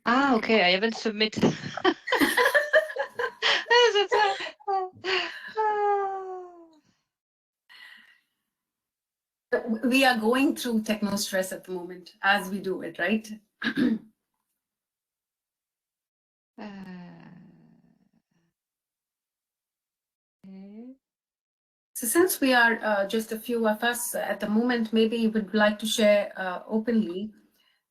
Ah, okay, I haven't submitted. That's We are going through Technostress at the moment as we do it, right? So since we are just a few of us at the moment, maybe you would like to share openly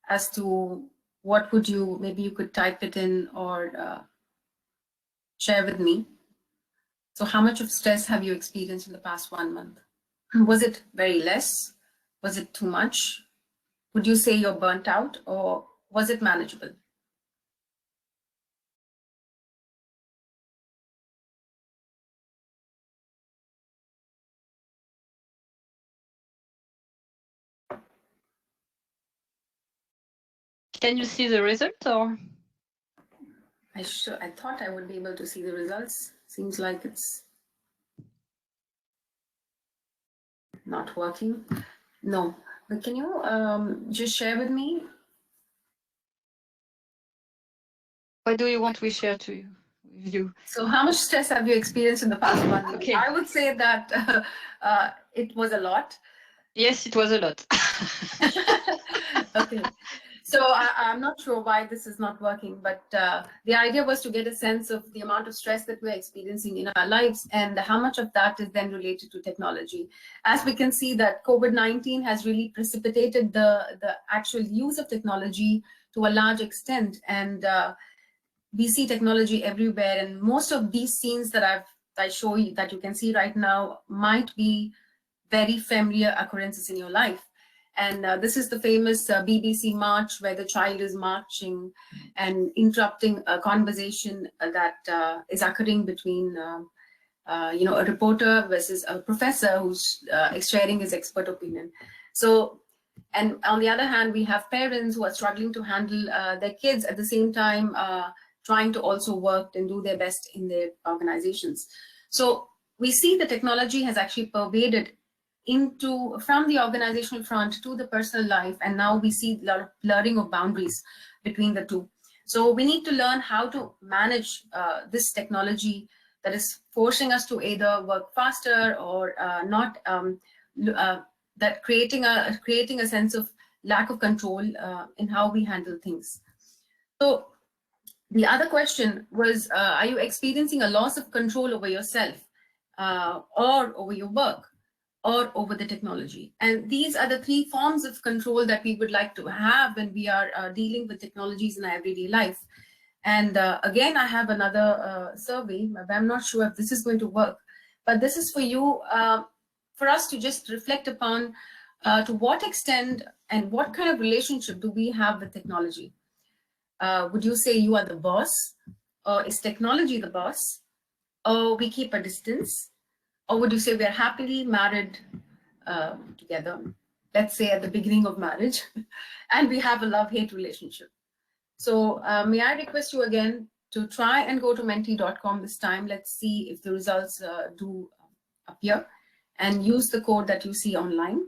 as to what would you, maybe you could type it in or share with me. So how much of stress have you experienced in the past 1 month? Was it very less? Was it too much? Would you say you're burnt out, or was it manageable? Can you see the result, or? I thought I would be able to see the results. Seems like it's not working. No, but can you just share with me? What do you want we share to you? So how much stress have you experienced in the past 1 month? Okay. I would say that it was a lot. Yes, it was a lot. Okay. So I'm not sure why this is not working, but the idea was to get a sense of the amount of stress that we're experiencing in our lives and how much of that is then related to technology. As we can see that COVID-19 has really precipitated the actual use of technology to a large extent. And we see technology everywhere. And most of these scenes that I show you, that you can see right now, might be very familiar occurrences in your life. And this is the famous BBC march where the child is marching and interrupting a conversation that is occurring between a reporter versus a professor who's sharing his expert opinion. So, and on the other hand, we have parents who are struggling to handle their kids at the same time, trying to also work and do their best in their organizations. So we see the technology has actually pervaded from the organizational front to the personal life, and now we see a lot of blurring of boundaries between the two. So we need to learn how to manage this technology that is forcing us to either work faster or not, that creating a sense of lack of control in how we handle things. So the other question was, are you experiencing a loss of control over yourself or over your work, or over the technology? And these are the three forms of control that we would like to have when we are dealing with technologies in our everyday life. And again, I have another survey, but I'm not sure if this is going to work, but this is for you, for us to just reflect upon to what extent and what kind of relationship do we have with technology? Would you say you are the boss, or is technology the boss, or we keep a distance? Or would you say we are happily married together, let's say at the beginning of marriage, and we have a love-hate relationship? So may I request you again to try and go to menti.com this time. Let's see if the results do appear, and use the code that you see online.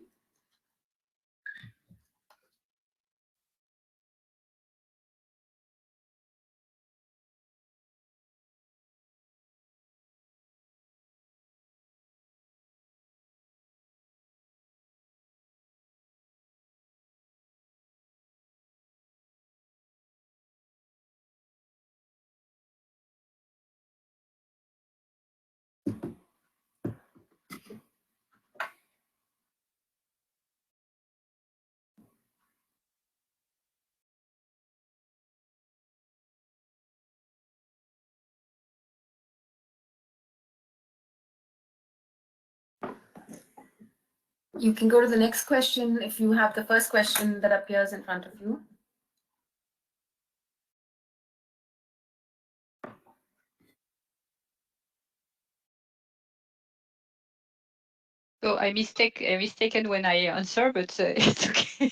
You can go to the next question if you have the first question that appears in front of you. So I mistaken when I answer, but it's okay.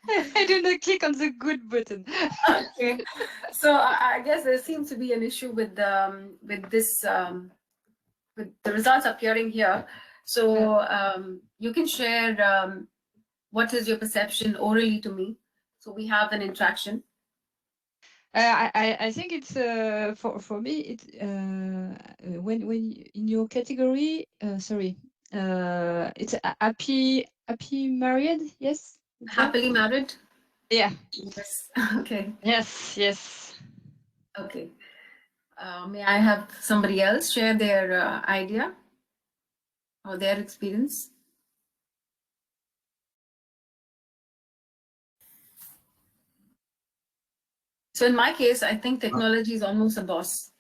I do not click on the good button. Okay, so I guess there seems to be an issue with this with the results appearing here. So you can share what is your perception orally to me. So we have an interaction. I think it's for me it's when in your category it's happy married, yes, Happily married. Yeah. Yes. Okay. Yes. Okay. May I have somebody else share their idea or their experience? So in my case, I think technology is almost a boss.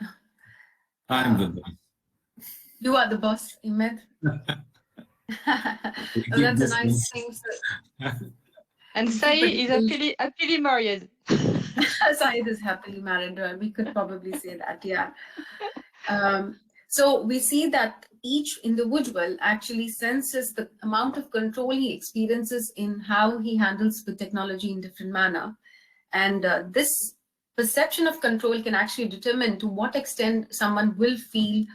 I'm the boss. You are the boss, Imed. That's a nice thing. And Sai is happily married. Saeed is happily married. We could probably say that, yeah. So we see that each individual actually senses the amount of control he experiences in how he handles the technology in different manner. And this perception of control can actually determine to what extent someone will feel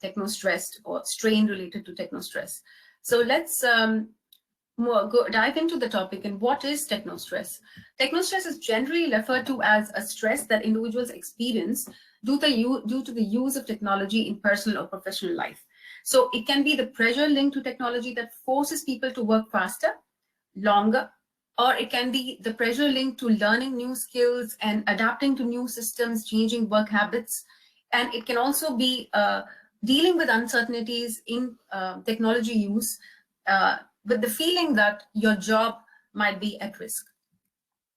techno-stressed or strain related to techno-stress. So let's dive into the topic. And what is techno-stress? Techno-stress is generally referred to as a stress that individuals experience due to the use of technology in personal or professional life. So it can be the pressure linked to technology that forces people to work faster, longer, or it can be the pressure linked to learning new skills and adapting to new systems, changing work habits. And it can also be dealing with uncertainties in technology use with the feeling that your job might be at risk.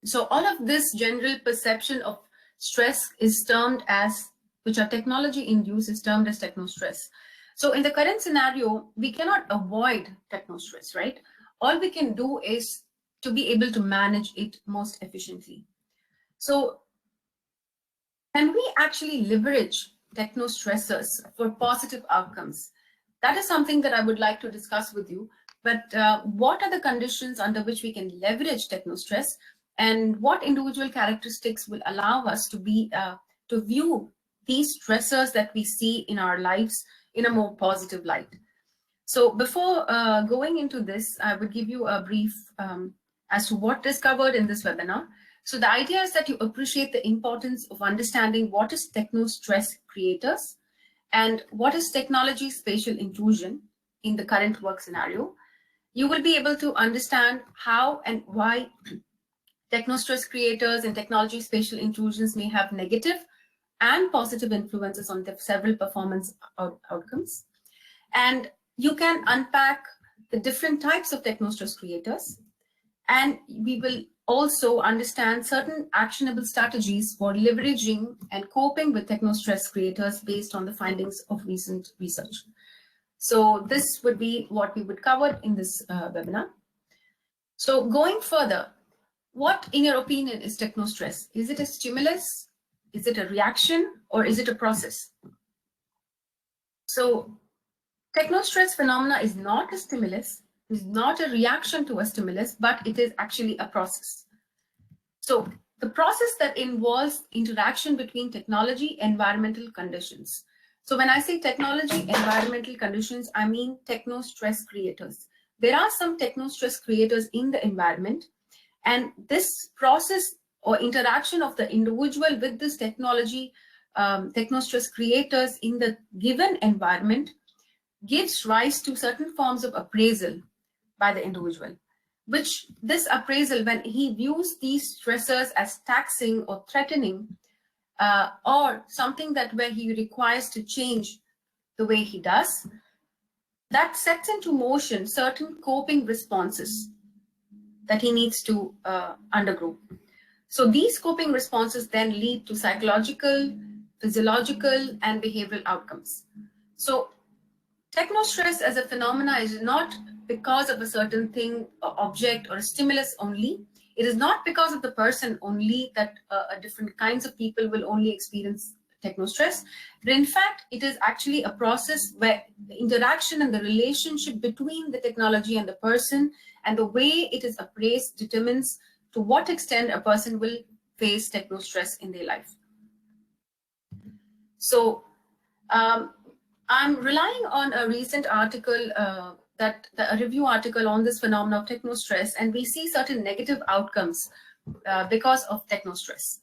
So all of this general perception of stress is termed as, which are technology induced, is termed as techno-stress. So in the current scenario, we cannot avoid techno-stress, right? All we can do is to be able to manage it most efficiently. So can we actually leverage techno-stressors for positive outcomes? That is something that I would like to discuss with you. But what are the conditions under which we can leverage techno-stress, and what individual characteristics will allow us to view these stressors that we see in our lives in a more positive light? So before going into this, I would give you a brief as to what is covered in this webinar. So the idea is that you appreciate the importance of understanding what is Technostress Creators and what is technology spatial intrusion in the current work scenario. You will be able to understand how and why Technostress Creators and technology spatial intrusions may have negative and positive influences on the several performance outcomes. And you can unpack the different types of Technostress Creators. And we will also understand certain actionable strategies for leveraging and coping with Technostress Creators based on the findings of recent research. So this would be what we would cover in this webinar. So going further, what, in your opinion, is technostress? Is it a stimulus? Is it a reaction? Or is it a process? So technostress phenomena is not a stimulus, is not a reaction to a stimulus, but it is actually a process. So the process that involves interaction between technology and environmental conditions. So when I say technology, environmental conditions, I mean techno-stress creators. There are some techno-stress creators in the environment, and this process or interaction of the individual with this technology, techno-stress creators in the given environment gives rise to certain forms of appraisal by the individual, which this appraisal, when he views these stressors as taxing or threatening, or something that where he requires to change the way he does, that sets into motion certain coping responses that he needs to undergo. So these coping responses then lead to psychological, physiological, and behavioral outcomes. So technostress as a phenomena is not because of a certain thing, or object, or a stimulus only. It is not because of the person only that different kinds of people will only experience technostress. But in fact, it is actually a process where the interaction and the relationship between the technology and the person and the way it is appraised determines to what extent a person will face technostress in their life. So I'm relying on a recent article, a review article on this phenomenon of technostress, and we see certain negative outcomes because of technostress.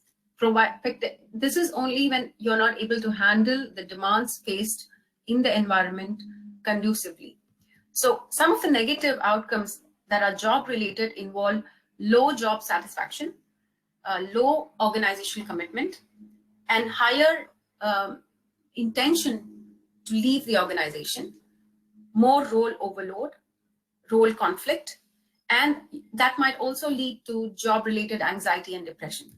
This is only when you're not able to handle the demands faced in the environment conducively. So some of the negative outcomes that are job related involve low job satisfaction, low organizational commitment, and higher intention to leave the organization, more role overload, role conflict, and that might also lead to job-related anxiety and depression.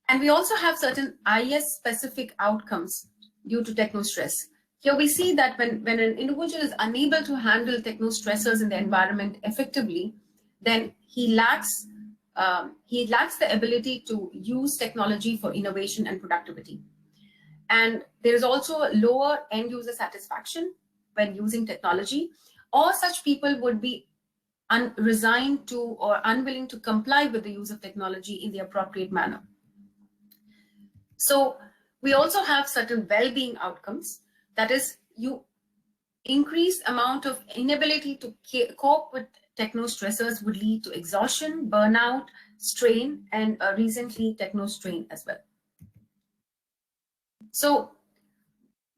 And we also have certain IS-specific outcomes due to technostress. Here we see that when an individual is unable to handle technostressors in the environment effectively, then he lacks the ability to use technology for innovation and productivity. And there is also lower end user satisfaction when using technology, or such people would be resigned to or unwilling to comply with the use of technology in the appropriate manner. So we also have certain well-being outcomes. That is, you increase amount of inability to cope with technostressors would lead to exhaustion, burnout, strain, and recently technostrain as well. So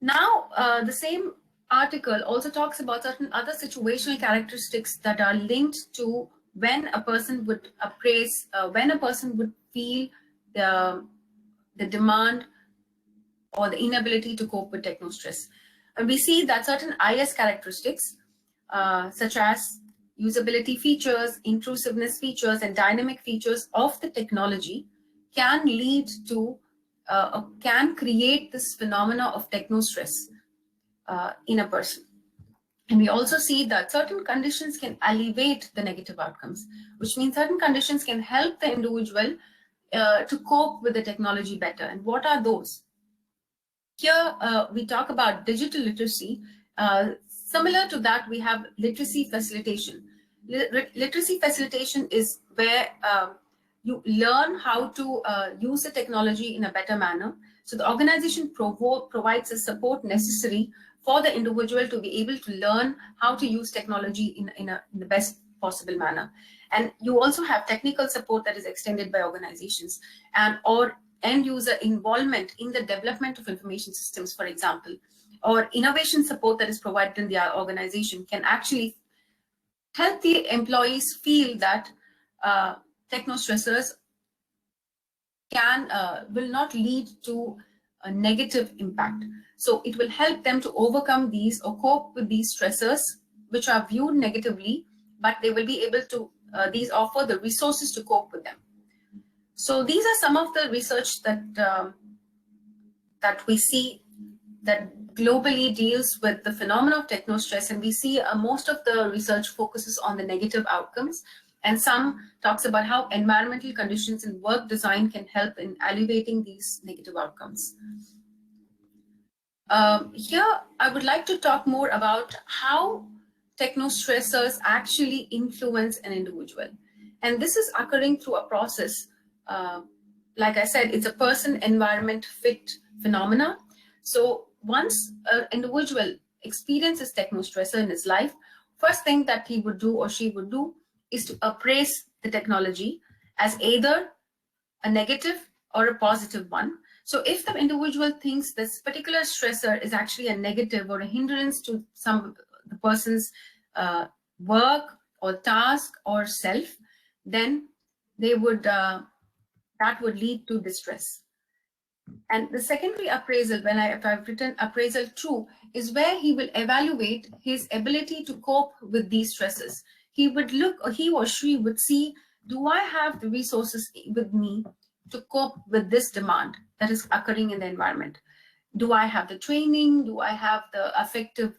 now the same article also talks about certain other situational characteristics that are linked to when a person would appraise, when a person would feel the demand or the inability to cope with technostress. And we see that certain IS characteristics, such as usability features, intrusiveness features, and dynamic features of the technology can lead to, can create this phenomena of technostress in a person. And we also see that certain conditions can alleviate the negative outcomes, which means certain conditions can help the individual to cope with the technology better. And what are those? Here we talk about digital literacy. Similar to that, we have literacy facilitation. Literacy facilitation is where you learn how to use the technology in a better manner. So the organization provides the support necessary for the individual to be able to learn how to use technology in the best possible manner. And you also have technical support that is extended by organizations and or end user involvement in the development of information systems, for example, or innovation support that is provided in the organization can actually help the employees feel that technostressors will not lead to a negative impact. So it will help them to overcome these or cope with these stressors, which are viewed negatively, but they will be able to, these offer the resources to cope with them. So these are some of the research that that we see that globally deals with the phenomenon of technostress, and we see most of the research focuses on the negative outcomes, and some talks about how environmental conditions and work design can help in alleviating these negative outcomes. Here, I would like to talk more about how technostressors actually influence an individual. And this is occurring through a process. Like I said, it's a person-environment fit phenomena. So once an individual experiences technostressor in his life, first thing that he would do or she would do is to appraise the technology as either a negative or a positive one. So if the individual thinks this particular stressor is actually a negative or a hindrance to the person's work or task or self, then they would that would lead to distress. And the secondary appraisal, if I've written appraisal true, is where he will evaluate his ability to cope with these stresses. He would look, or he or she would see, do I have the resources with me to cope with this demand that is occurring in the environment? Do I have the training? Do I have the affective,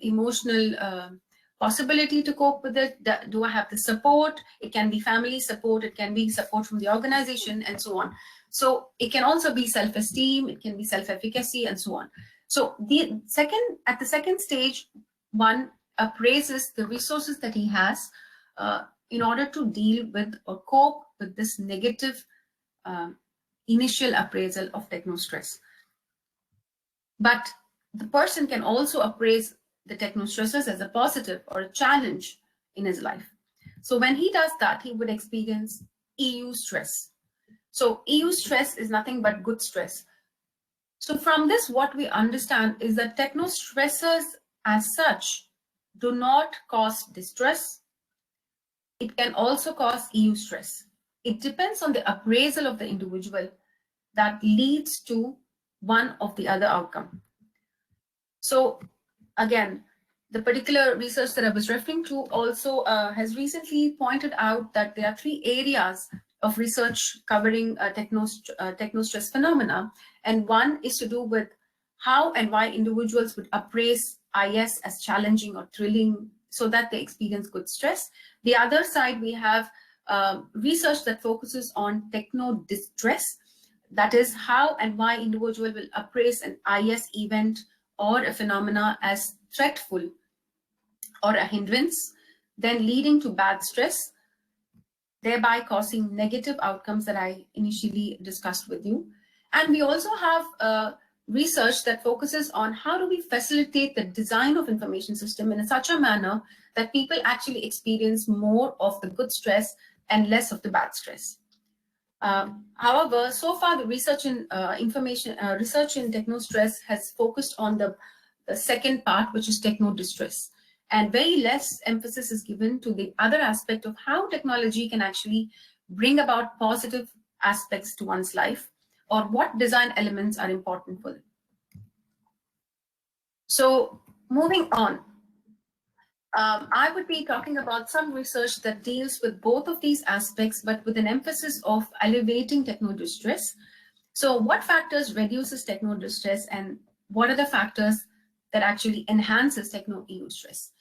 emotional possibility to cope with it? Do I have the support? It can be family support, it can be support from the organization, and so on. So it can also be self-esteem, it can be self-efficacy, and so on. So at the second stage, one appraises the resources that he has in order to deal with or cope with this negative initial appraisal of technostress. But the person can also appraise the techno stressors as a positive or a challenge in his life. So when he does that, he would experience EU stress. So EU stress is nothing but good stress. So from this, what we understand is that techno stressors as such do not cause distress. It can also cause EU stress. It depends on the appraisal of the individual that leads to one of the other outcome. So again, the particular research that I was referring to also has recently pointed out that there are 3 areas of research covering techno stress phenomena, and one is to do with how and why individuals would appraise IS as challenging or thrilling so that they experience good stress. The other side, we have research that focuses on techno distress, that is how and why individual will appraise an IS event or a phenomena as threatful or a hindrance, then leading to bad stress, thereby causing negative outcomes that I initially discussed with you. And we also have research that focuses on how do we facilitate the design of information system in such a manner that people actually experience more of the good stress and less of the bad stress. However, so far the research in research in techno stress has focused on the second part, which is techno distress, and very less emphasis is given to the other aspect of how technology can actually bring about positive aspects to one's life, or what design elements are important for them. So moving on, I would be talking about some research that deals with both of these aspects, but with an emphasis of elevating techno distress. So what factors reduces techno distress, and what are the factors that actually enhances techno EU stress?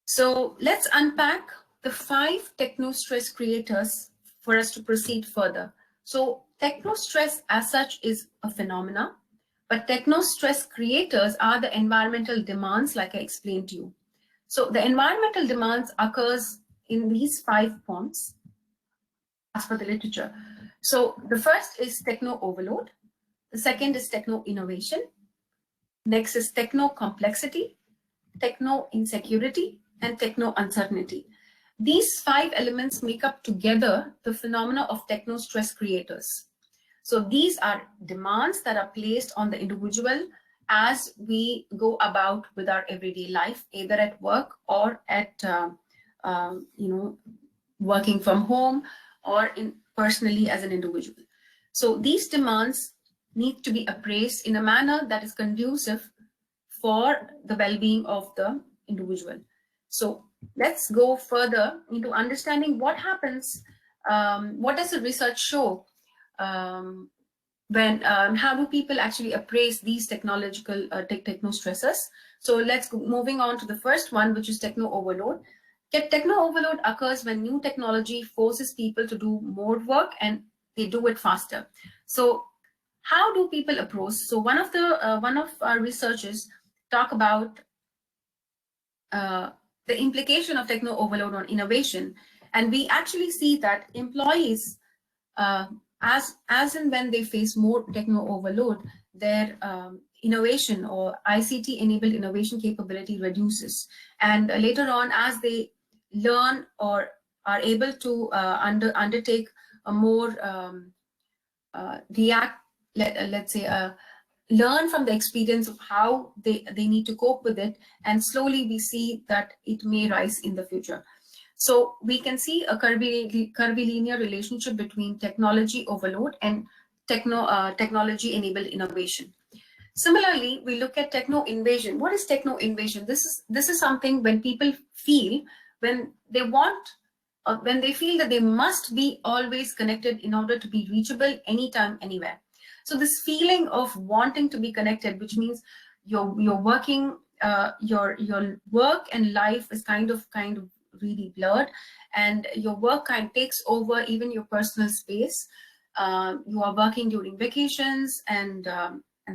So let's unpack the 5 techno stress creators for us to proceed further. So techno stress as such is a phenomena, but techno stress creators are the environmental demands, like I explained to you. So the environmental demands occurs in these 5 forms as per the literature. So the first is techno overload. The second is techno innovation. Next is techno complexity, techno insecurity, and techno uncertainty. These 5 elements make up together the phenomena of techno stress creators. So these are demands that are placed on the individual as we go about with our everyday life, either at work or at working from home, or personally as an individual. So these demands need to be appraised in a manner that is conducive for the well-being of the individual. So let's go further into understanding what happens, what does the research show when how do people actually appraise these technological techno stressors. So let's go, moving on to the first one, which is techno overload. Techno overload occurs when new technology forces people to do more work and they do it faster. So how do people approach? So one of our researchers talk about the implication of techno overload on innovation, and we actually see that employees, as and when they face more techno overload, their innovation or ICT enabled innovation capability reduces, and later on, as they learn or are able to undertake a more learn from the experience of how they need to cope with it, and slowly we see that it may rise in the future. So we can see a curvilinear relationship between technology overload and technology enabled innovation. Similarly, we look at techno invasion. What is techno invasion? This is something when people feel, when they want, when they feel that they must be always connected in order to be reachable anytime, anywhere. So this feeling of wanting to be connected, which means you're working, your work and life is kind of really blurred, and your work kind of takes over even your personal space. You are working during vacations and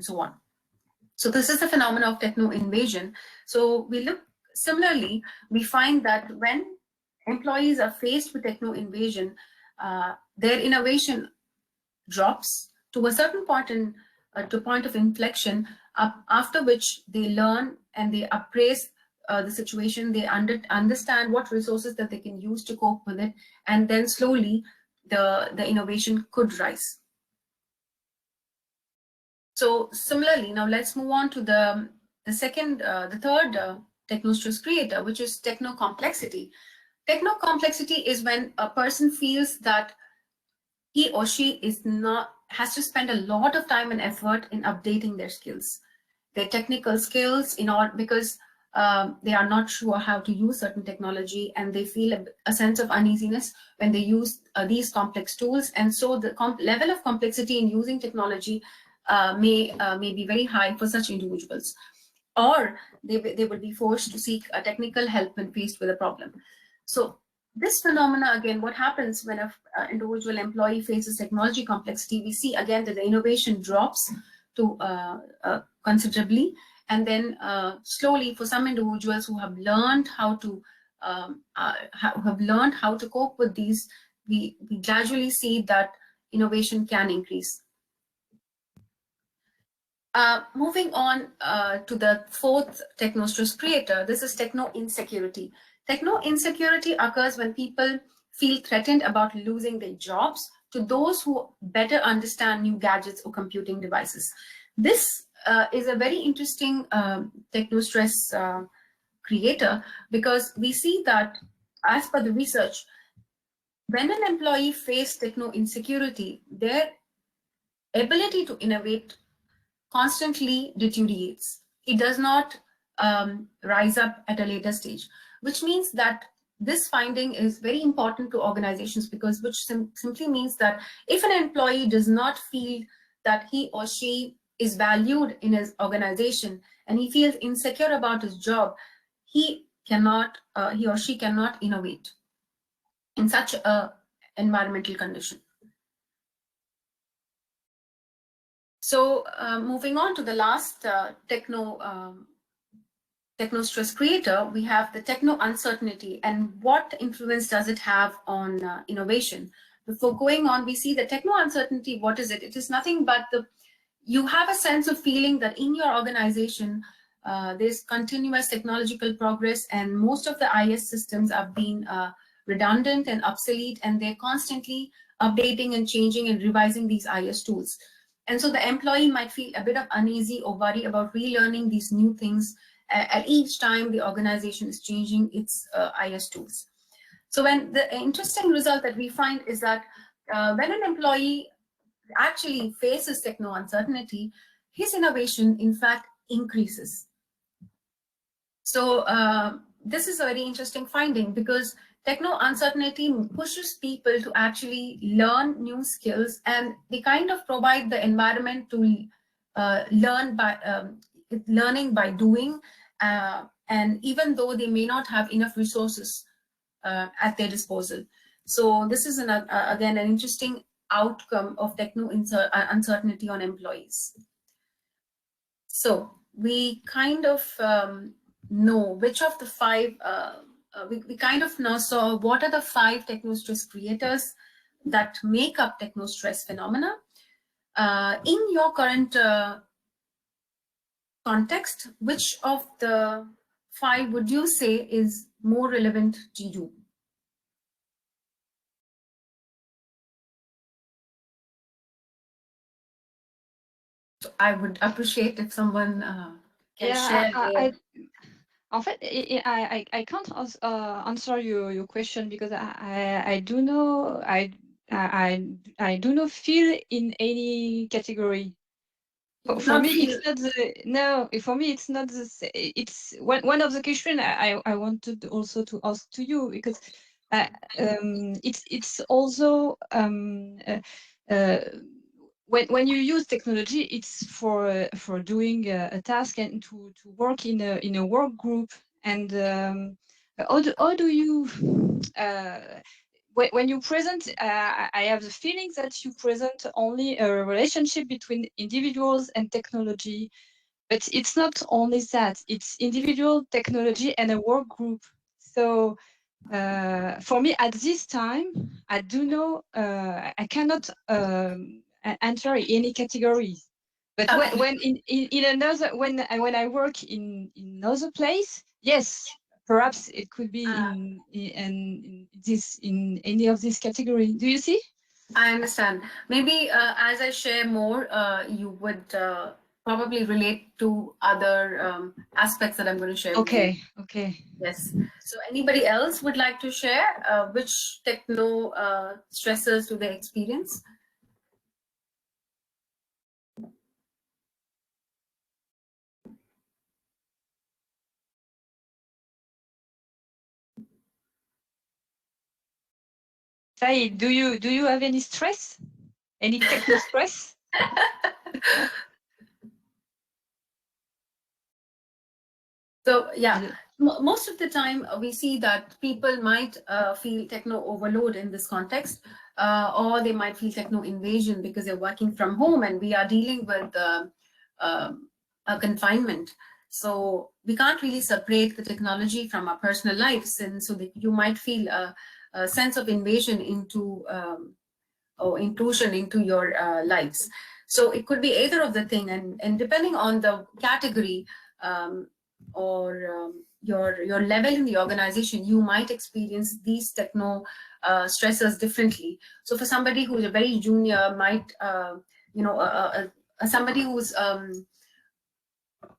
so on. So this is the phenomenon of techno invasion. So we look similarly, we find that when employees are faced with techno invasion, their innovation drops to a certain point of inflection after which they learn and they appraise the situation, they understand what resources that they can use to cope with it, and then slowly the innovation could rise. So similarly, now let's move on to the third Technostress creator, which is Techno Complexity. Techno Complexity is when a person feels that he or she has to spend a lot of time and effort in updating their skills, their technical skills, because they are not sure how to use certain technology, and they feel a sense of uneasiness when they use these complex tools. And so the level of complexity in using technology may be very high for such individuals, or they will be forced to seek a technical help when faced with a problem. So this phenomena, again, what happens when an individual employee faces technology complexity, we see again that the innovation drops to considerably, and then slowly, for some individuals who have learned how to cope with these, we gradually see that innovation can increase. Moving on to the fourth Technostress creator, this is Techno Insecurity. Techno Insecurity occurs when people feel threatened about losing their jobs to those who better understand new gadgets or computing devices. This is a very interesting Technostress creator, because we see that, as per the research, when an employee faces Techno Insecurity, their ability to innovate constantly deteriorates. It does not rise up at a later stage, which means that this finding is very important to organizations, because which simply means that if an employee does not feel that he or she is valued in his organization and he feels insecure about his job, he or she cannot innovate in such a environmental condition. So moving on to the last Technostress creator, we have the Techno Uncertainty, and what influence does it have on innovation? Before going on, we see the Techno Uncertainty. What is it? It is nothing but you have a sense of feeling that in your organization there's continuous technological progress, and most of the IS systems have been redundant and obsolete, and they're constantly updating and changing and revising these IS tools. And so the employee might feel a bit of uneasy or worry about relearning these new things at each time the organization is changing its IS tools. So when the interesting result that we find is that when an employee actually faces Techno Uncertainty, his innovation, in fact, increases. So this is a very interesting finding, because Techno Uncertainty pushes people to actually learn new skills, and they kind of provide the environment to learning by doing, and even though they may not have enough resources at their disposal. So this is again an interesting outcome of Techno Uncertainty on employees. So we kind of know which of the five, we kind of now saw what are the 5 Technostress creators that make up Technostress phenomena. In your current context, which of the 5 would you say is more relevant to you? So I would appreciate if someone can share. En fait, I can't answer your question, because I do know I do not feel in any category. For me, it's not for me, it's not the same. It's one of the questions I wanted also to ask to you, because it's also when you use technology, it's for doing a task and to work in a work group. And how do you when you present, I have the feeling that you present only a relationship between individuals and technology, but it's not only that, it's individual, technology, and a work group. So for me, at this time, I do know I cannot enter any categories, But when in another when I work in another place, yes, perhaps it could be in any of these categories. Do you see? I understand. Maybe as I share more, you would probably relate to other aspects that I'm going to share with you. Okay. Yes. So anybody else would like to share which techno stressors do they experience? Said, do you have any stress? Any techno stress? So yeah, most of the time we see that people might feel techno overload in this context, or they might feel techno invasion because they're working from home and we are dealing with a confinement. So we can't really separate the technology from our personal lives, and so that you might feel a sense of invasion into or intrusion into your lives. So it could be either of the thing, and depending on the category or your level in the organization, you might experience these techno stressors differently. So for somebody who is a very junior, might somebody who's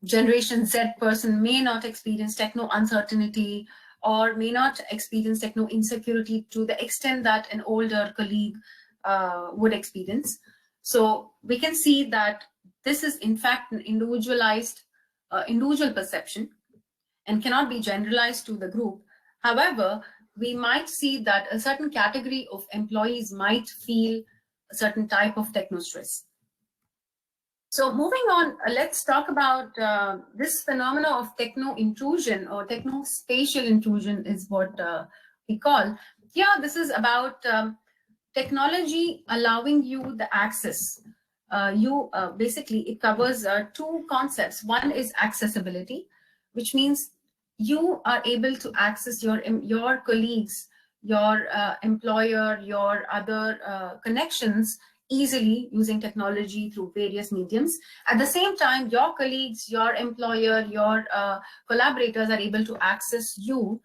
Generation Z person may not experience techno uncertainty or may not experience techno insecurity to the extent that an older colleague would experience. So we can see that this is in fact an individualized individual perception and cannot be generalized to the group. However, we might see that a certain category of employees might feel a certain type of techno stress. So moving on, let's talk about this phenomena of techno intrusion or techno spatial intrusion is what we call. Here, this is about technology allowing you the access. Basically, it covers two concepts. One is accessibility, which means you are able to access your colleagues, your employer, your other connections easily using technology through various mediums. At the same time, your colleagues, your employer, your collaborators are able to access you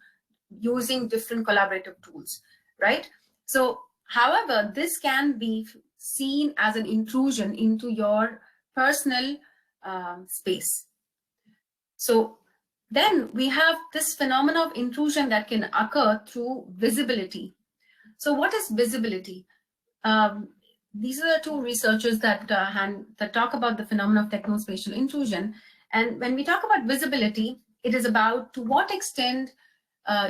using different collaborative tools, right? So, however, this can be seen as an intrusion into your personal space. So then we have this phenomenon of intrusion that can occur through visibility. So what is visibility? These are the two researchers that talk about the phenomenon of technospatial intrusion. And when we talk about visibility, it is about to what extent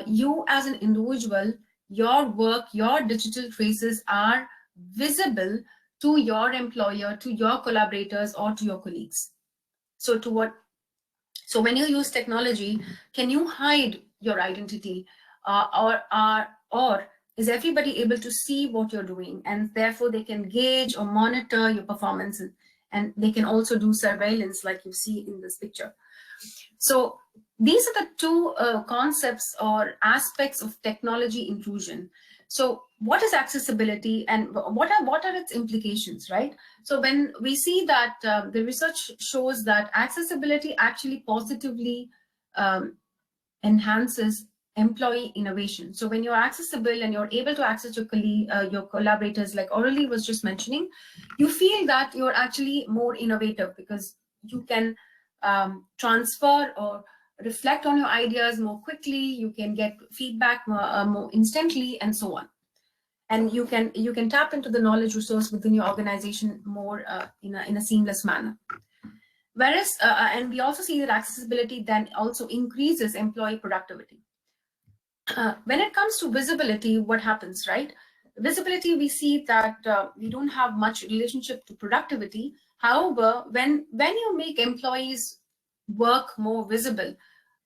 you as an individual, your work, your digital traces are visible to your employer, to your collaborators, or to your colleagues. So so when you use technology, can you hide your identity or is everybody able to see what you're doing, and therefore they can gauge or monitor your performance, and they can also do surveillance like you see in this picture. So these are the two concepts or aspects of technology intrusion. So what is accessibility and what are its implications, right? So when we see that the research shows that accessibility actually positively enhances employee innovation. So when you're accessible and you're able to access your colleague, your collaborators, like Aurelie was just mentioning, you feel that you're actually more innovative because you can transfer or reflect on your ideas more quickly. You can get feedback more instantly, and so on. And you can tap into the knowledge resource within your organization more in a seamless manner. Whereas, and we also see that accessibility then also increases employee productivity. When it comes to visibility, what happens, right? Visibility, we see that we don't have much relationship to productivity. However, when you make employees work more visible,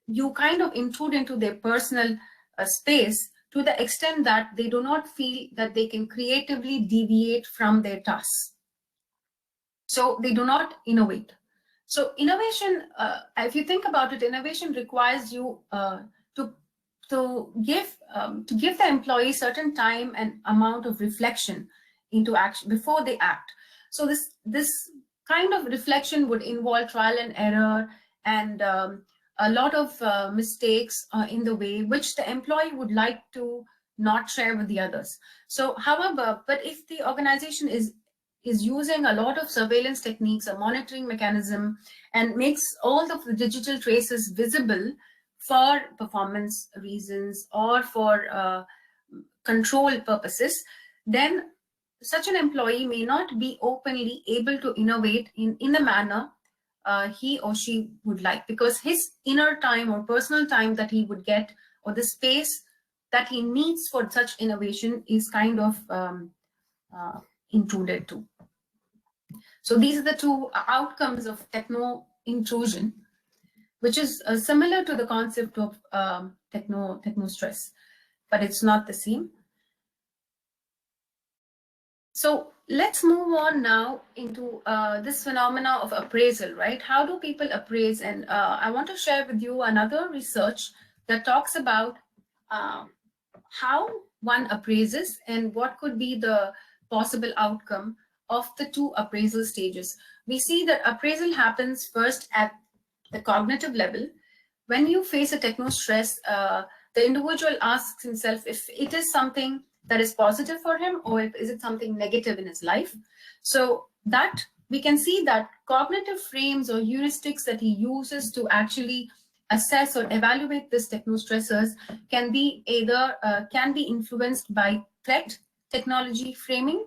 you kind of intrude into their personal space to the extent that they do not feel that they can creatively deviate from their tasks. So they do not innovate. So innovation, if you think about it, innovation requires you to give the employee certain time and amount of reflection into action before they act. So this kind of reflection would involve trial and error and a lot of mistakes in the way, which the employee would like to not share with the others. So, however, but if the organization is using a lot of surveillance techniques, a monitoring mechanism, and makes all of the digital traces visible for performance reasons or for control purposes, then such an employee may not be openly able to innovate in a manner he or she would like, because his inner time or personal time that he would get, or the space that he needs for such innovation, is kind of intruded to. So these are the two outcomes of techno intrusion, which is similar to the concept of techno stress, but it's not the same. So let's move on now into this phenomena of appraisal, right? How do people appraise? And I want to share with you another research that talks about how one appraises and what could be the possible outcome of the two appraisal stages. We see that appraisal happens first at the cognitive level. When you face a techno stress, the individual asks himself if it is something that is positive for him, or is it something negative in his life. So that we can see that cognitive frames or heuristics that he uses to actually assess or evaluate this techno stressors can be either can be influenced by threat technology framing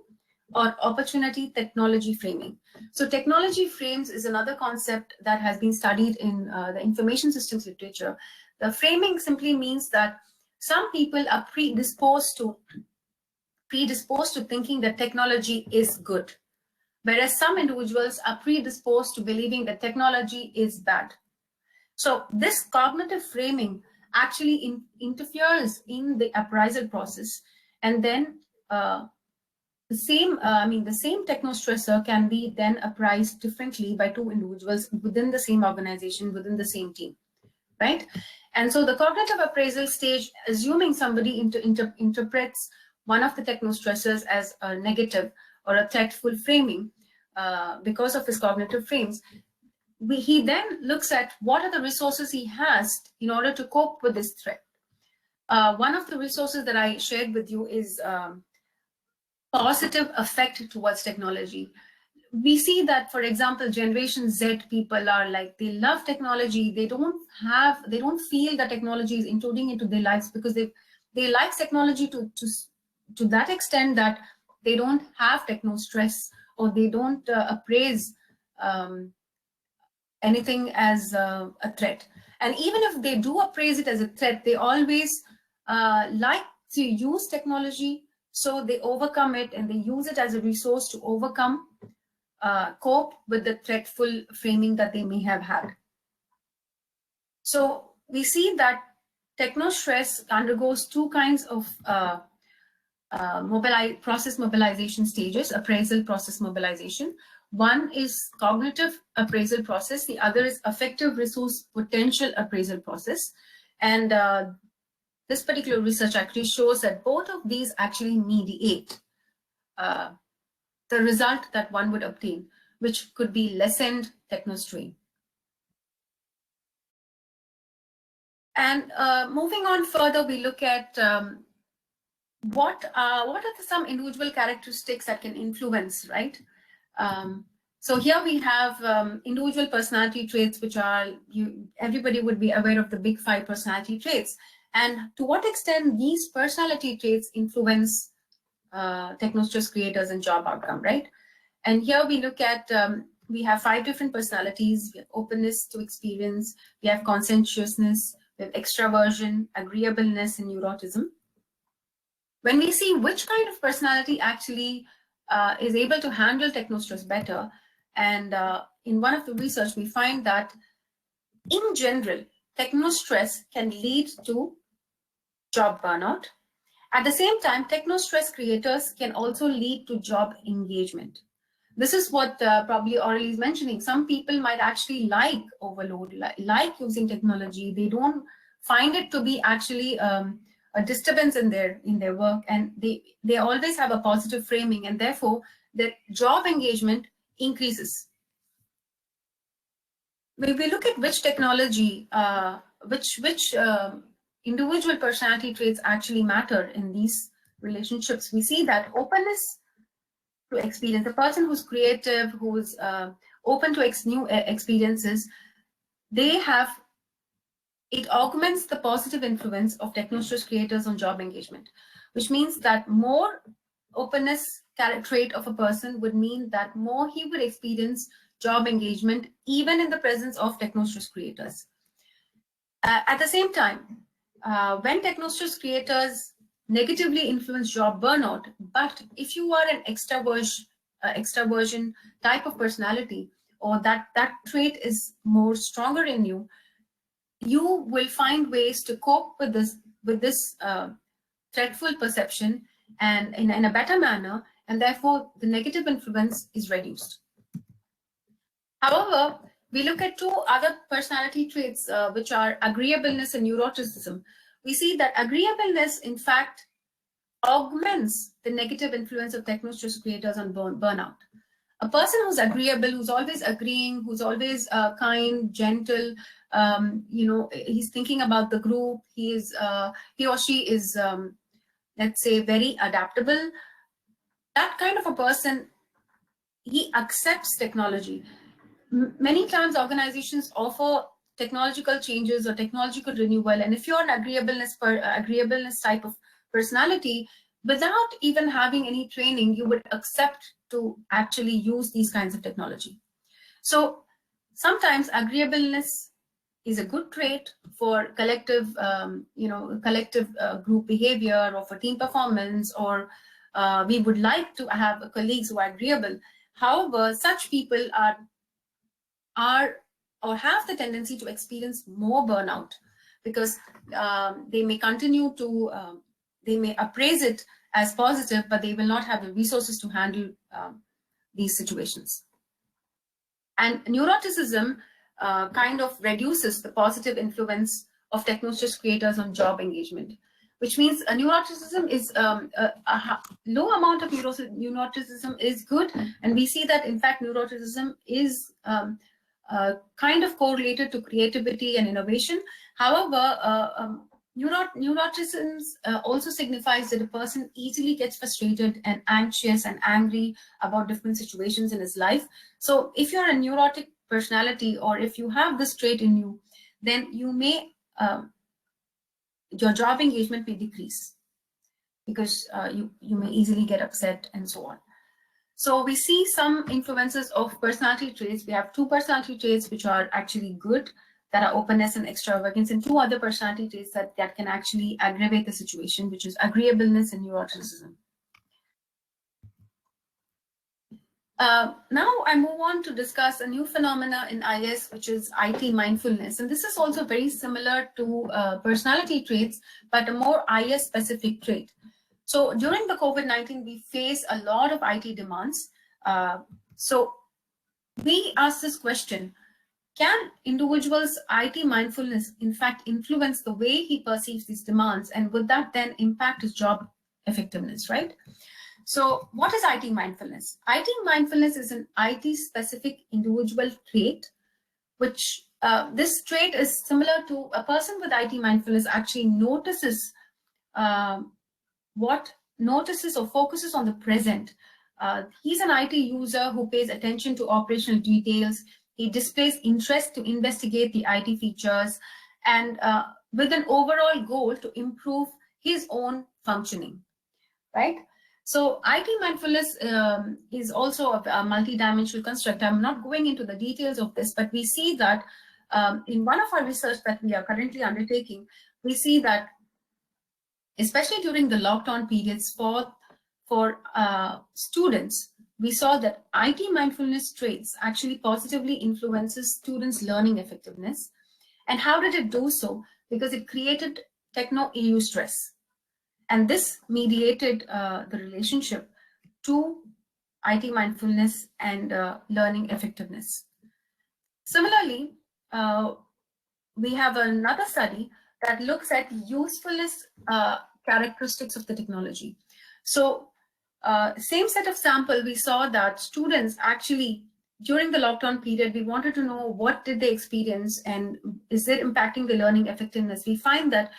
or opportunity technology framing. So technology frames is another concept that has been studied in the information systems literature. The framing simply means that some people are predisposed to thinking that technology is good, whereas some individuals are predisposed to believing that technology is bad. So this cognitive framing actually interferes in the appraisal process, and then the same techno stressor can be then appraised differently by two individuals within the same organization, within the same team, right? And so the cognitive appraisal stage, assuming somebody interprets one of the techno stressors as a negative or a threatful framing because of his cognitive frames, he then looks at what are the resources he has in order to cope with this threat. One of the resources that I shared with you is positive affect towards technology. We see that, for example, Generation Z people are like, they love technology. They don't feel that technology is intruding into their lives because they like technology to that extent that they don't have techno stress, or they don't appraise anything as a threat. And even if they do appraise it as a threat, they always like to use technology, so they overcome it and they use it as a resource to overcome, cope with the threatful framing that they may have had. So we see that techno stress undergoes two kinds of process mobilization stages, appraisal process mobilization. One is cognitive appraisal process, the other is affective resource potential appraisal process. And this particular research actually shows that both of these actually mediate the result that one would obtain, which could be lessened techno strain. And moving on further, we look at what are some individual characteristics that can influence, right? So here we have individual personality traits, which are, everybody would be aware of the big 5 personality traits. And to what extent these personality traits influence Technostress creators and job outcome, right? And here we look at, we have 5 different personalities. We have openness to experience, we have conscientiousness, we have extraversion, agreeableness, and neuroticism. When we see which kind of personality actually is able to handle technostress better, and in one of the research, we find that in general, technostress can lead to job burnout. At the same time, technostress creators can also lead to job engagement. This is what probably Aurelie is mentioning. Some people might actually like overload, like using technology. They don't find it to be actually a disturbance in their work, and they always have a positive framing, and therefore their job engagement increases. we look at which technology, which individual personality traits actually matter in these relationships, we see that openness to experience, the person who's creative, who's open to new experiences, it augments the positive influence of Technostress creators on job engagement, which means that more openness trait of a person would mean that more he would experience job engagement, even in the presence of Technostress creators. At the same time, when Technostress creators negatively influence job burnout, but if you are an extraversion type of personality, or that trait is more stronger in you, you will find ways to cope with this threatful perception and in a better manner, and therefore the negative influence is reduced. However, we look at two other personality traits, which are agreeableness and neuroticism. We see that agreeableness, in fact, augments the negative influence of Technostress creators on burnout. A person who's agreeable, who's always agreeing, who's always kind, gentle, he's thinking about the group, he or she is, let's say, very adaptable. That kind of a person, he accepts technology. Many times organizations offer technological changes or technological renewal, and if you're an agreeableness type of personality, without even having any training, you would accept to actually use these kinds of technology. So sometimes agreeableness is a good trait for collective, group behavior, or for team performance, or we would like to have colleagues who are agreeable. However, such people are or have the tendency to experience more burnout, because they may continue to, they may appraise it as positive, but they will not have the resources to handle these situations. And neuroticism kind of reduces the positive influence of Technostress creators on job engagement, which means a neuroticism is a low amount of neuroticism is good, and we see that in fact neuroticism is kind of correlated to creativity and innovation. However, neuroticism also signifies that a person easily gets frustrated and anxious and angry about different situations in his life. So if you're a neurotic personality, or if you have this trait in you, then you may, your job engagement may decrease, because you may easily get upset and so on. So we see some influences of personality traits. We have two personality traits which are actually good, that are openness and extravagance, and two other personality traits that can actually aggravate the situation, which is agreeableness and neuroticism. Now I move on to discuss a new phenomena in IS, which is IT mindfulness. And this is also very similar to personality traits, but a more IS specific trait. So during the COVID-19, we face a lot of IT demands. So we ask this question: can individuals' IT mindfulness in fact influence the way he perceives these demands, and would that then impact his job effectiveness, right? So what is IT mindfulness? IT mindfulness is an IT specific individual trait, which this trait is similar to a person with IT mindfulness actually notices or focuses on the present. He's an IT user who pays attention to operational details. He displays interest to investigate the IT features, and with an overall goal to improve his own functioning, right? So IT mindfulness is also a multidimensional construct. I'm not going into the details of this, but we see that in one of our research that we are currently undertaking, we see that especially during the lockdown periods for students, we saw that IT mindfulness traits actually positively influences students' learning effectiveness. And how did it do so? Because it created techno-EU stress. And this mediated the relationship to IT mindfulness and learning effectiveness. Similarly, we have another study that looks at usefulness characteristics of the technology. So same set of sample, we saw that students actually during the lockdown period, we wanted to know what did they experience and is it impacting the learning effectiveness. We find that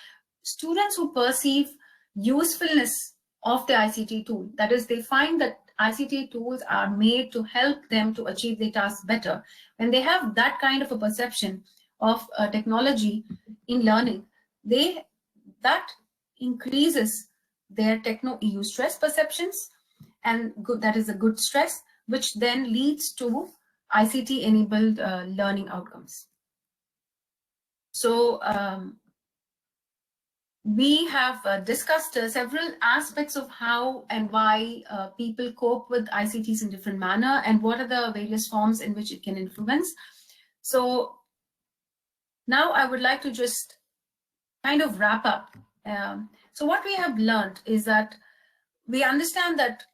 students who perceive usefulness of the ICT tool, that is, they find that ICT tools are made to help them to achieve their tasks better. When they have that kind of a perception of technology in learning, that increases their techno EU stress perceptions, and that is a good stress, which then leads to ICT enabled learning outcomes. So we have discussed several aspects of how and why people cope with ICTs in different manner, and what are the various forms in which it can influence. So now I would like to just kind of wrap up. So what we have learned is that we understand that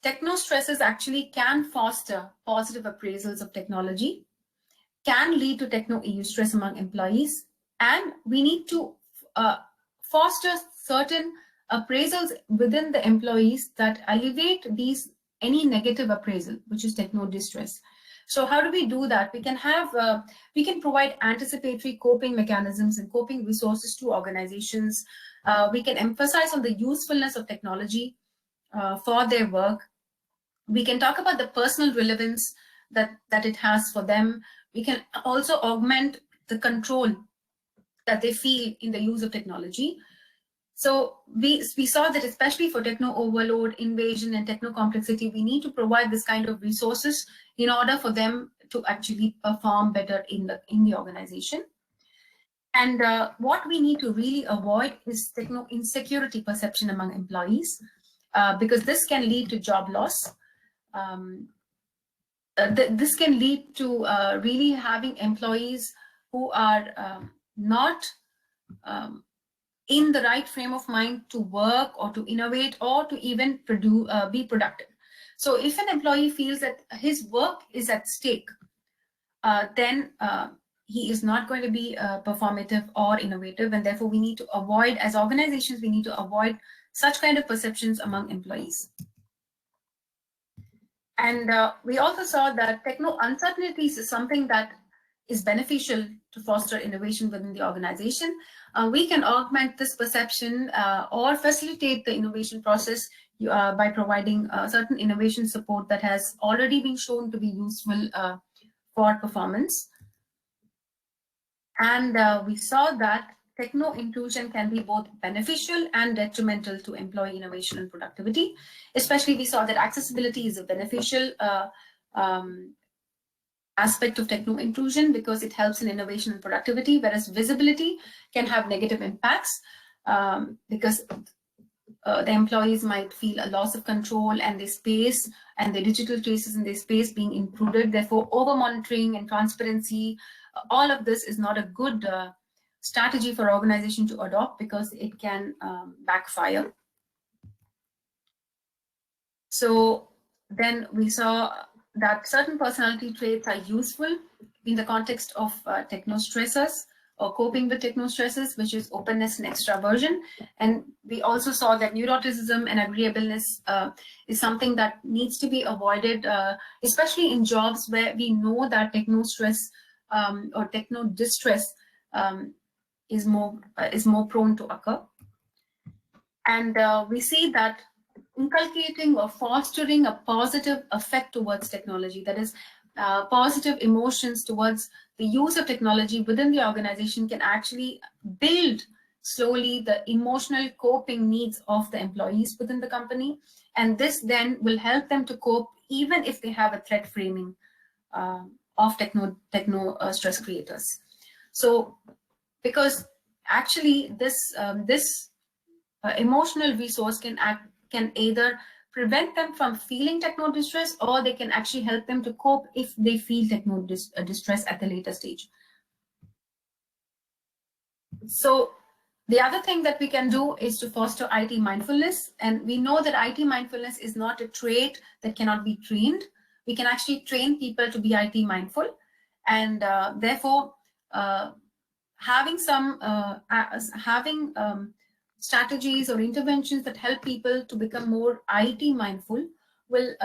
techno stresses actually can foster positive appraisals of technology, can lead to techno EU stress among employees, and we need to foster certain appraisals within the employees that alleviate any negative appraisal, which is techno distress. So how do we do that? We can provide anticipatory coping mechanisms and coping resources to organizations. We can emphasize on the usefulness of technology for their work. We can talk about the personal relevance that it has for them. We can also augment the control that they feel in the use of technology. So we saw that especially for techno overload, invasion, and techno complexity, we need to provide this kind of resources in order for them to actually perform better in the organization. And what we need to really avoid is techno insecurity perception among employees, because this can lead to job loss. This can lead to really having employees who are not in the right frame of mind to work or to innovate or to even be productive. So if an employee feels that his work is at stake, then he is not going to be performative or innovative, and therefore we need to avoid, as organizations, we need to avoid such kind of perceptions among employees. And we also saw that techno uncertainties is something that is beneficial to foster innovation within the organization. We can augment this perception or facilitate the innovation process by providing certain innovation support that has already been shown to be useful for performance. And we saw that techno intrusion can be both beneficial and detrimental to employee innovation and productivity. Especially, we saw that accessibility is a beneficial aspect of techno intrusion because it helps in innovation and productivity, whereas visibility can have negative impacts because the employees might feel a loss of control and their space and the digital traces in their space being intruded. Therefore, over monitoring and transparency, all of this is not a good strategy for organization to adopt because it can backfire. So then we saw that certain personality traits are useful in the context of techno stressors or coping with techno stresses, which is openness and extraversion. And we also saw that neuroticism and agreeableness is something that needs to be avoided, especially in jobs where we know that techno stress or techno distress is more prone to occur. And we see that inculcating or fostering a positive affect towards technology, that is positive emotions towards the use of technology within the organization, can actually build slowly the emotional coping needs of the employees within the company. And this then will help them to cope even if they have a threat framing of techno stress creators. So because actually this emotional resource can either prevent them from feeling techno distress, or they can actually help them to cope if they feel techno distress at the later stage. So the other thing that we can do is to foster IT mindfulness. And we know that IT mindfulness is not a trait that cannot be trained. We can actually train people to be IT mindful. And therefore, having strategies or interventions that help people to become more IT mindful will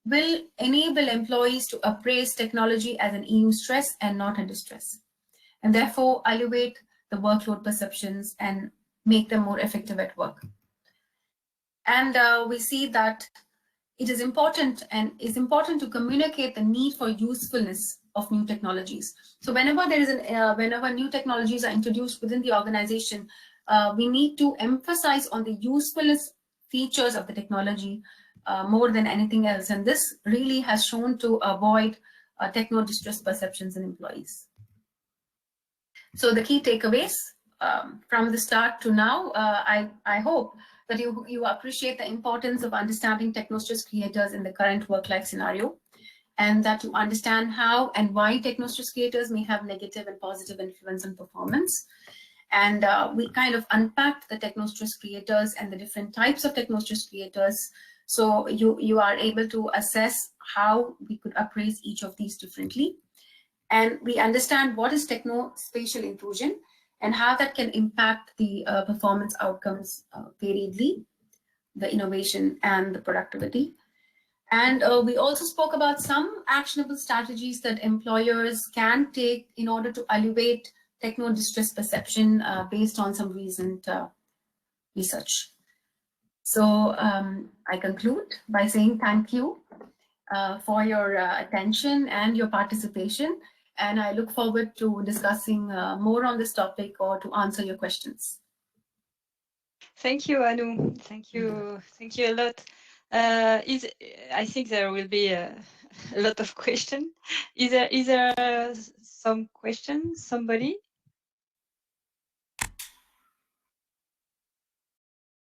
will enable employees to appraise technology as an EU stress and not a distress, and therefore elevate the workload perceptions and make them more effective at work. And we see that it is important to communicate the need for usefulness of new technologies. So whenever there is whenever new technologies are introduced within the organization, we need to emphasize on the usefulness features of the technology more than anything else. And this really has shown to avoid techno distress perceptions in employees. So the key takeaways from the start to now, I hope that you appreciate the importance of understanding Technostress Creators in the current work-life scenario, and that you understand how and why Technostress Creators may have negative and positive influence on performance. And we kind of unpacked the Technostress Creators and the different types of Technostress Creators, so you are able to assess how we could appraise each of these differently. And we understand what is Spatial Intrusion and how that can impact the performance outcomes variedly, the innovation and the productivity. And we also spoke about some actionable strategies that employers can take in order to elevate techno distress perception based on some recent research. So I conclude by saying thank you for your attention and your participation. And I look forward to discussing more on this topic or to answer your questions. Thank you, Anu. Thank you a lot. I think there will be a lot of questions. Is there some questions? Somebody?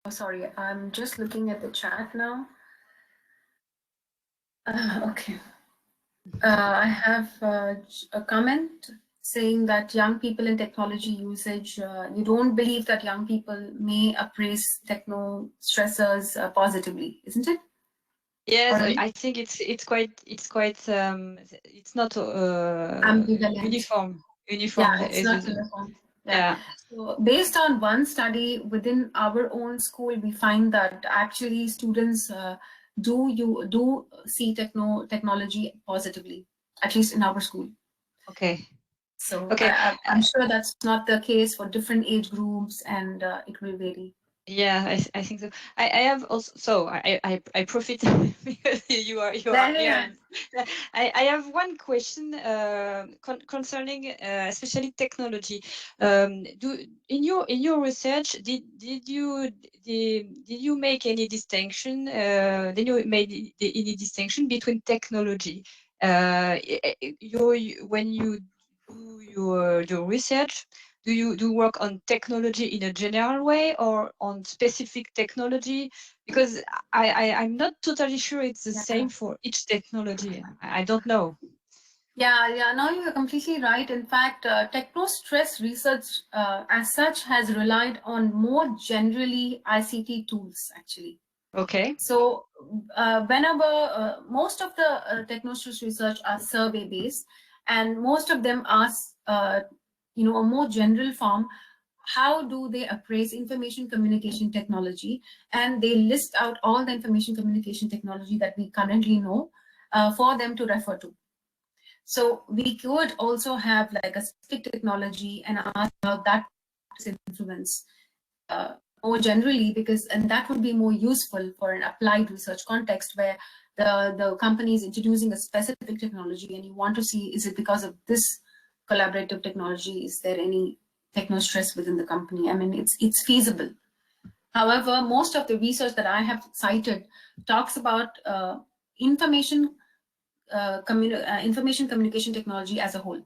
Oh, sorry, I'm just looking at the chat now. Okay. I have a comment saying that young people in technology usage, you don't believe that young people may appraise techno stressors positively, isn't it? Yes, I think it's not uniform. Yeah, it's not uniform. Yeah. So based on one study within our own school, we find that actually students do see technology positively, at least in our school. Okay. So okay. I'm sure that's not the case for different age groups, and it will vary. Yeah, I think so. I have also, so I profit because you are here. I have one question concerning especially technology. In your research, did you make any distinction? Did you made any distinction between technology? When you do your research, do you work on technology in a general way or on specific technology? Because I'm not totally sure it's the same for each technology. I don't know. Yeah, no, you're completely right. In fact, Technostress research as such has relied on more generally ICT tools, actually. Okay. So whenever most of the Technostress research are survey-based, and most of them ask, a more general form, how do they appraise information communication technology? And they list out all the information communication technology that we currently know for them to refer to. So we could also have like a specific technology and ask how that influence more generally, and that would be more useful for an applied research context where the company is introducing a specific technology and you want to see, is it because of this collaborative technology? Is there any techno stress within the company? I mean, it's feasible. However, most of the research that I have cited talks about information communication technology as a whole.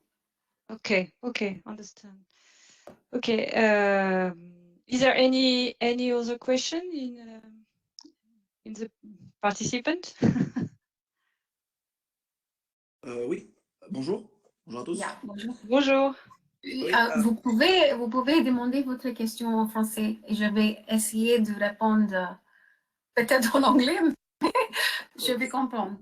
Okay, understand. Okay, is there any other question in the participant? Oui, bonjour à tous. Yeah, bonjour. Bonjour. Oui, vous pouvez demander votre question en français et je vais essayer de répondre peut-être en anglais, mais je vais comprendre.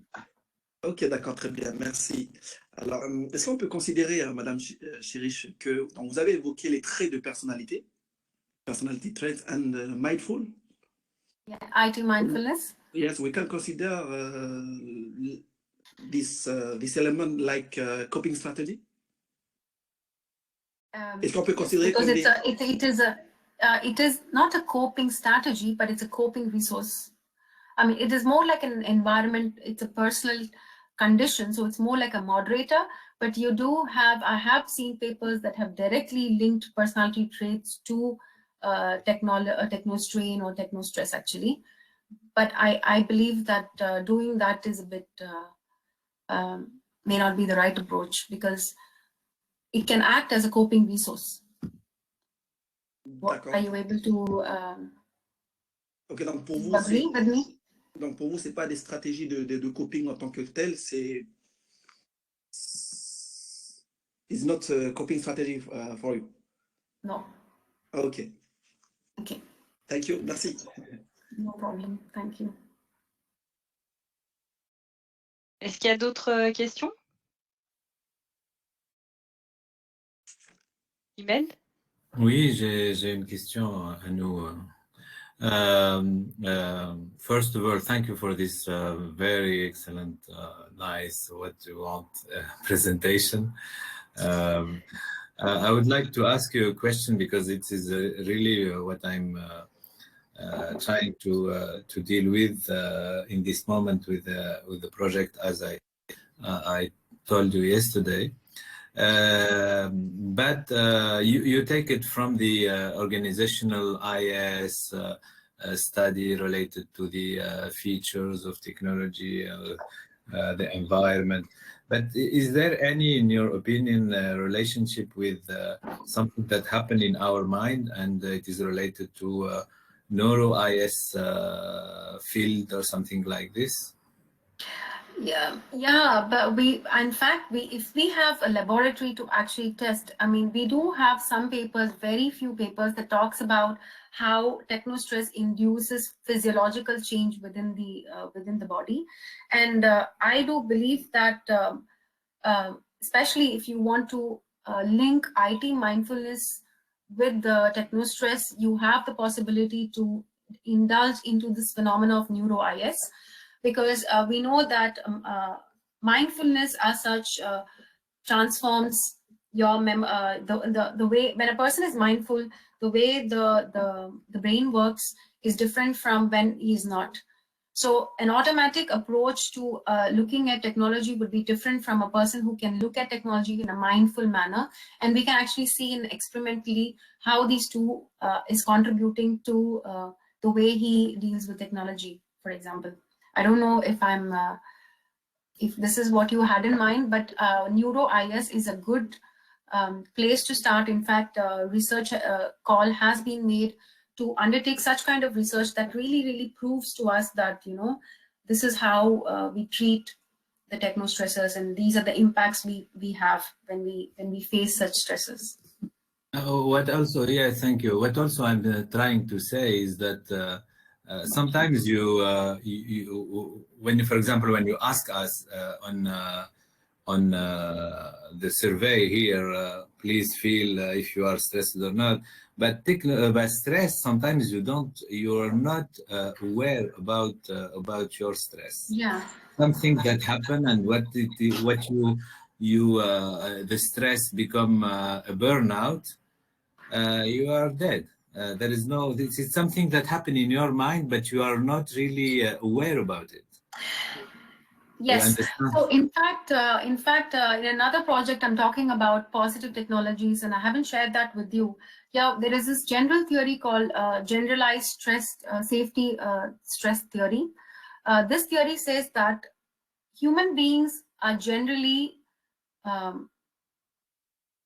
Ok, d'accord, très bien, merci. Alors, est-ce qu'on peut considérer, Madame Shirish, que donc, vous avez évoqué les traits de personnalité, personality traits and mindful? Yeah, IT mindfulness. Yes, we can consider this element like coping strategy. Est-ce qu'on peut considérer because comme it is not a coping strategy, but it's a coping resource. I mean, it is more like an environment. It's a personal condition, so it's more like a moderator. But you do have, I have seen papers that have directly linked personality traits to technostrain or technostress actually. But I believe that doing that is a bit may not be the right approach, because it can act as a coping resource. Are you able to okay, donc pour vous, agree with me? Donc pour vous, c'est pas des stratégies de coping en tant que telles, c'est it's not a coping strategy for you. No. Okay. Okay. Thank you. Merci. No problem. Thank you. Est-ce qu'il y a d'autres questions? Imen? Oui, j'ai une question à nous. First of all, thank you for this very excellent, nice, what you want presentation. I would like to ask you a question, because it is really what I'm trying to deal with in this moment with the project, as I told you yesterday. But you take it from the organizational IS study related to the features of technology, the environment. But is there any, in your opinion, relationship with something that happened in our mind, and it is related to neuro-IS field or something like this? Yeah, but in fact, if we have a laboratory to actually test, I mean, we do have some papers, very few papers, that talks about how technostress induces physiological change within the body, and I do believe that, especially if you want to link IT mindfulness with the technostress, you have the possibility to indulge into this phenomena of neuro-IS. Because we know that mindfulness as such transforms your the way, when a person is mindful, the way the brain works is different from when he's not. So an automatic approach to looking at technology would be different from a person who can look at technology in a mindful manner. And we can actually see experimentally how these two is contributing to the way he deals with technology, for example. I don't know if this is what you had in mind, but neuro-IS is a good place to start. In fact, research call has been made to undertake such kind of research that really proves to us that, you know, this is how we treat the techno stressors, and these are the impacts we have when we face such stresses. What also, yeah, thank you. What also I'm trying to say is that sometimes when you, for example, when you ask us on the survey here, please feel if you are stressed or not. But stress, sometimes you are not aware about your stress. Yeah. Something that happened, and the stress become a burnout. You are dead. There is no. It's something that happened in your mind, but you are not really aware about it. Yes. So in fact, in another project, I'm talking about positive technologies, and I haven't shared that with you. Yeah, there is this general theory called generalized stress safety stress theory. This theory says that human beings are generally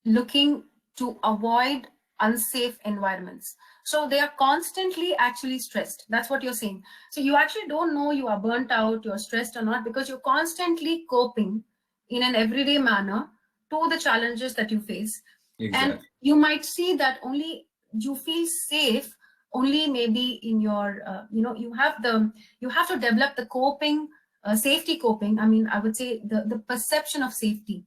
looking to avoid unsafe environments. So they are constantly actually stressed. That's what you're saying. So you actually don't know you are burnt out, you're stressed or not, because you're constantly coping in an everyday manner to the challenges that you face. Exactly. And you might see that only you feel safe only maybe in your, you have to develop the coping, safety coping. I mean, I would say the perception of safety.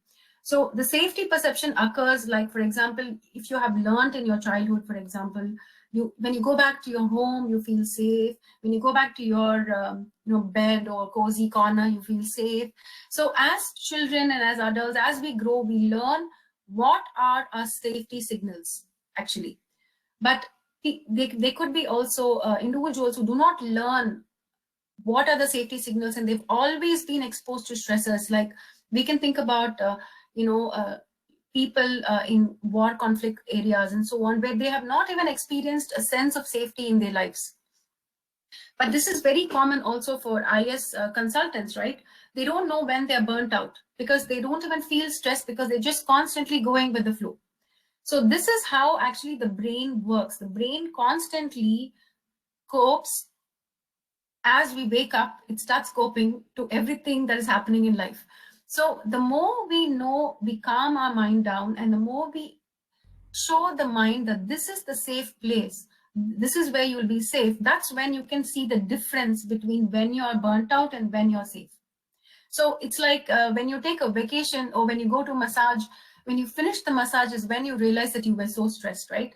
So the safety perception occurs, like, for example, if you have learned in your childhood, for example, when you go back to your home, you feel safe. When you go back to your bed or cozy corner, you feel safe. So as children and as adults, as we grow, we learn what are our safety signals, actually. But they could be also individuals who do not learn what are the safety signals, and they've always been exposed to stressors. Like, we can think about people in war conflict areas and so on, where they have not even experienced a sense of safety in their lives. But this is very common also for IS consultants, right? They don't know when they're burnt out, because they don't even feel stressed, because they're just constantly going with the flow. So this is how actually the brain works. The brain constantly copes. As we wake up, it starts coping to everything that is happening in life. So the more we know, we calm our mind down, and the more we show the mind that this is the safe place, this is where you'll be safe, that's when you can see the difference between when you are burnt out and when you're safe. So it's like when you take a vacation, or when you go to massage, when you finish the massage is when you realize that you were so stressed, right?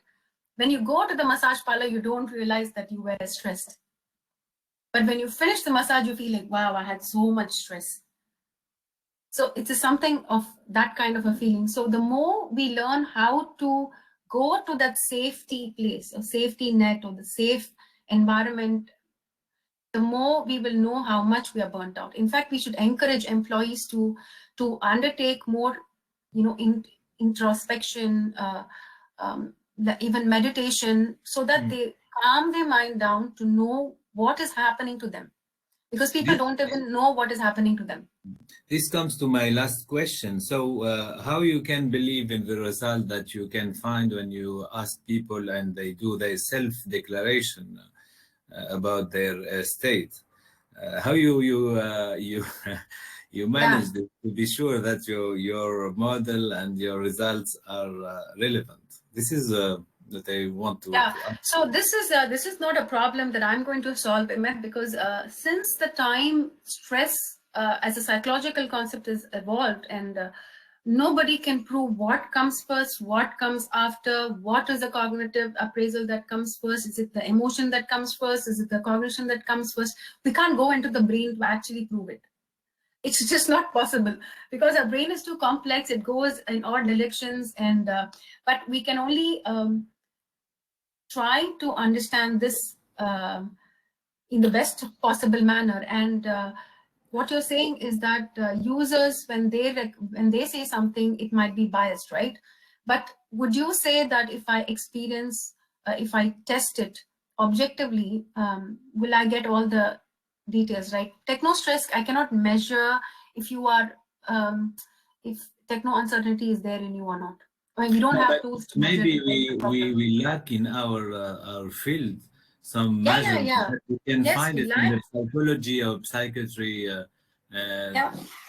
When you go to the massage parlor, you don't realize that you were stressed. But when you finish the massage, you feel like, wow, I had so much stress. So it's something of that kind of a feeling. So the more we learn how to go to that safety place, or safety net, or the safe environment, the more we will know how much we are burnt out. In fact, we should encourage employees to undertake more, introspection, even meditation, so that they calm their mind down to know what is happening to them, because people don't even know what is happening to them. This comes to my last question. So how you can believe in the result that you can find when you ask people and they do their self-declaration about their state? How you manage to be sure that your model and your results are relevant? This is that I want to ask. So this is not a problem that I'm going to solve, Imad, because since the time stress as a psychological concept is evolved, and nobody can prove what comes first, what comes after, what is the cognitive appraisal that comes first, is it the emotion that comes first, is it the cognition that comes first? We can't go into the brain to actually prove it. It's just not possible, because our brain is too complex. It goes in all directions, and but we can only try to understand this in the best possible manner. And what you're saying is that users, when they say something, it might be biased, right? But would you say that if I experience, if I test it objectively, will I get all the details, right? Technostress, I cannot measure if you are, if techno uncertainty is there in you or not. I mean, we don't have tools to maybe we lack in our field some measures that we can find it in the psychology or psychiatry.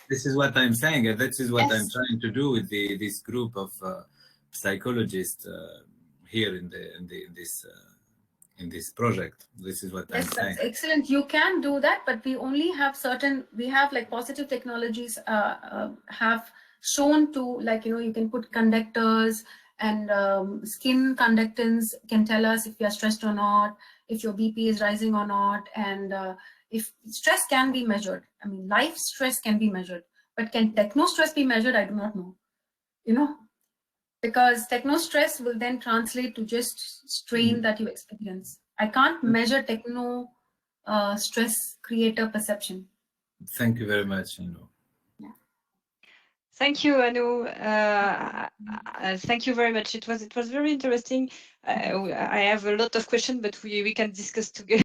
This is what I'm saying. This is what I'm trying to do with this group of psychologists here in this project. This is what I'm saying. That's excellent. You can do that, but we only have we have like positive technologies have shown to, like, you can put conductors, and skin conductance can tell us if you're stressed or not, if your BP is rising or not, and if stress can be measured. I mean, life stress can be measured, but can techno stress be measured? I do not know, because techno stress will then translate to just strain that you experience. I can't measure techno stress creator perception. Thank you very much, Anu. Thank you, Anu. Thank you very much. It was very interesting. I have a lot of questions, but we can discuss together.